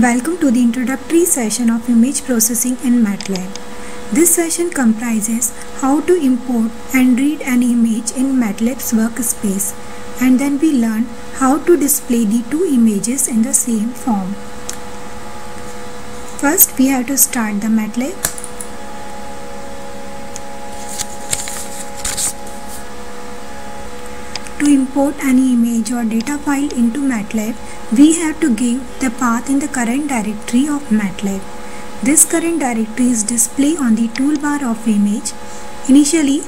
Welcome to the introductory session of image processing in MATLAB. This session comprises how to import and read an image in MATLAB's workspace, and then we learn how to display the two images in the same form. First, we have to start the MATLAB. To import any image or data file into MATLAB, we have to give the path in the current directory of MATLAB. This current directory is displayed on the toolbar of image. Initially,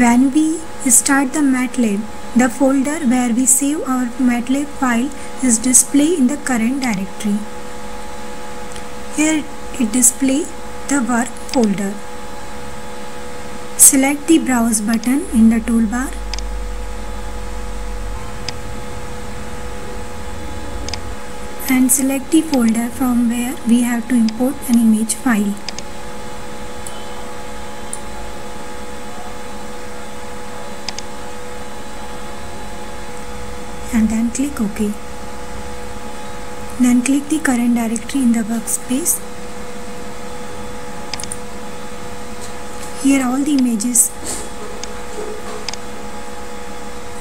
when we start the MATLAB, the folder where we save our MATLAB file is displayed in the current directory. Here it displays the work folder. Select the browse button in the toolbar. And select the folder from where we have to import an image file. And then click OK. Then click the current directory in the workspace. Here all the images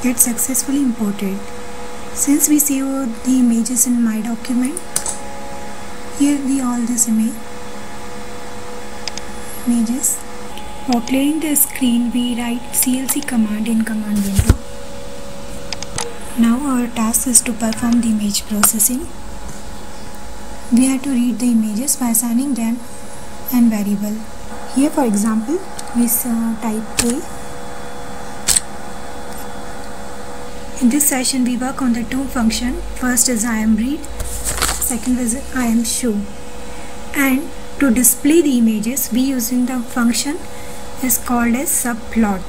get successfully imported. Since we save the images in my document, here all this images. For clearing the screen, we write clc command in command window. Now our task is to perform the image processing. We have to read the images by assigning them an variable. Here, for example, we type A. In this session, we work on the two functions. First is IamRead, second is IamShow. And to display the images, we using the function is called as subplot.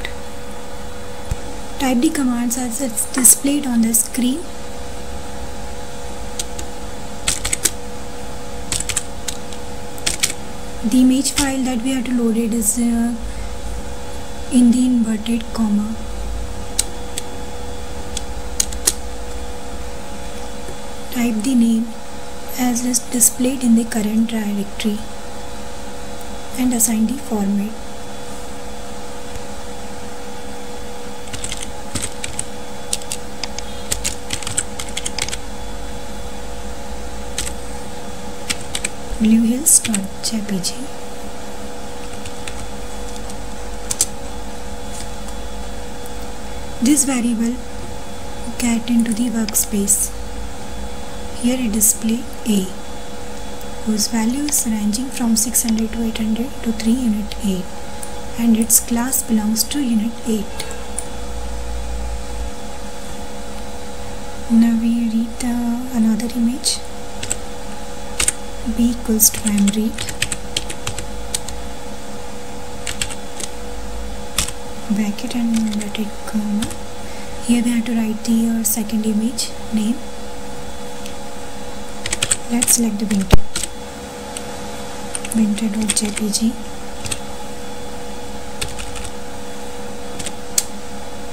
Type the commands as it's displayed on the screen. The image file that we have to load it is in the inverted comma. Type the name as is displayed in the current directory and assign the format. bluehills.jpg. This variable get into the workspace. Here it displays A, whose value is ranging from 600 to 800 to 3 unit 8, and its class belongs to unit 8. Now we read another image. B equals to IamRead. Bracket and inverted comma. Here we have to write the second image name. Let's select the winter.jpg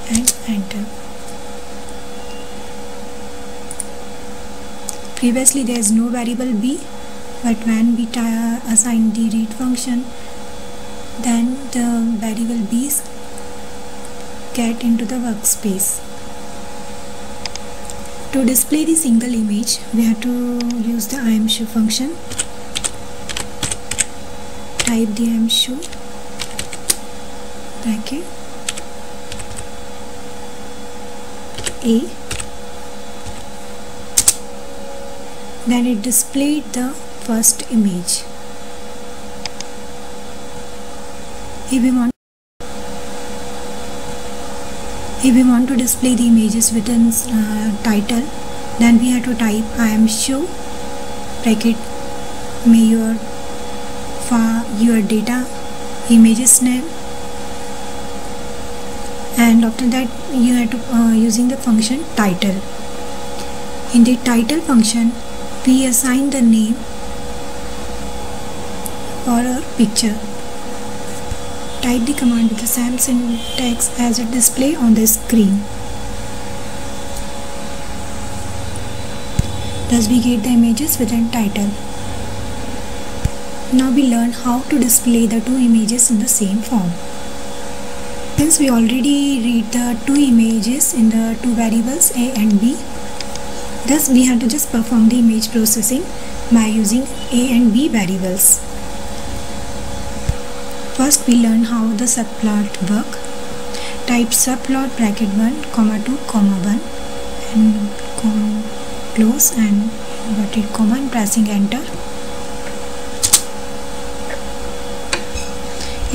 and enter. Previously there is no variable B, but when we assign the read function, then the variable B's get into the workspace. To display the single image, we have to use the IamShow function. Type the IamShow bracket A. Then it displayed the first image. If we want to display the images within title, then we have to type IamShow bracket may your data images name, and after that you have to using the function title. In the title function, we assign the name for our picture. Type the command with the same syntax as it display on the screen. Thus we get the images within title. Now we learn how to display the two images in the same form. Since we already read the two images in the two variables A and B, thus we have to just perform the image processing by using A and B variables. First we learn how the subplot work. Type subplot bracket 1, comma 2, comma 1 and close and inverted comma and pressing enter.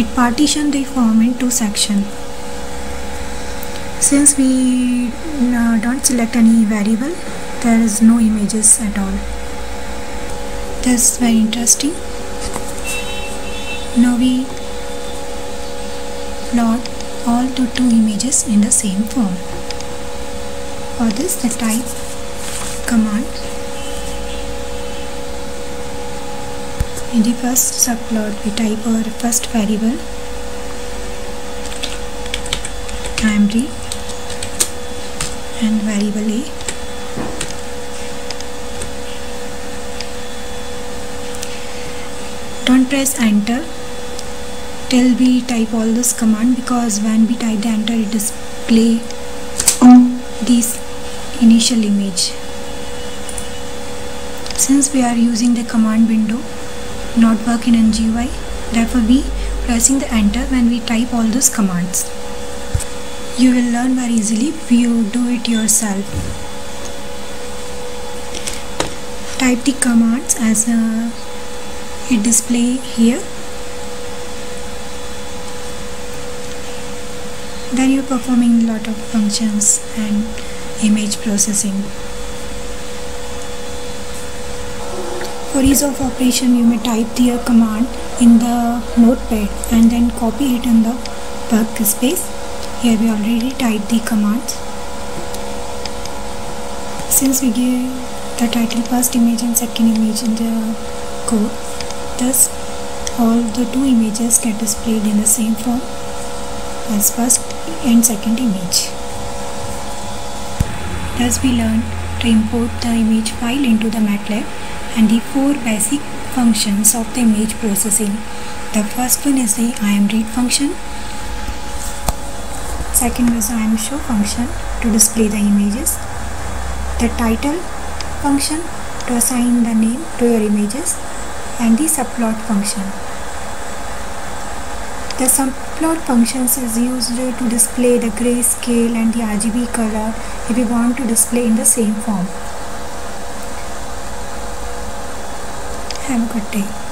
It partitions the form in two sections. Since we don't select any variable, there is no images at all. That's very interesting. Now we plot all the two images in the same form. For this, the type command. In the first subplot, we type our first variable IMD and variable A. Don't press enter till we type all this command, because when we type the enter, it display this initial image. Since we are using the command window, not work in NGUI, therefore we pressing the enter when we type all those commands. You will learn very easily if you do it yourself. Type the commands as it display here. Then you're performing a lot of functions and image processing. For ease of operation, you may type the command in the notepad and then copy it in the workspace. Here we already typed the commands. Since we give the title first image and second image in the code, thus all the two images get displayed in the same form as first and second image. Thus we learned to import the image file into the MATLAB and the four basic functions of the image processing. The first one is the IMRead function. Second is IMShow function to display the images. The title function to assign the name to your images, and the subplot function. The subplot functions is used to display the grayscale and the RGB color if we want to display in the same form. Have a good day.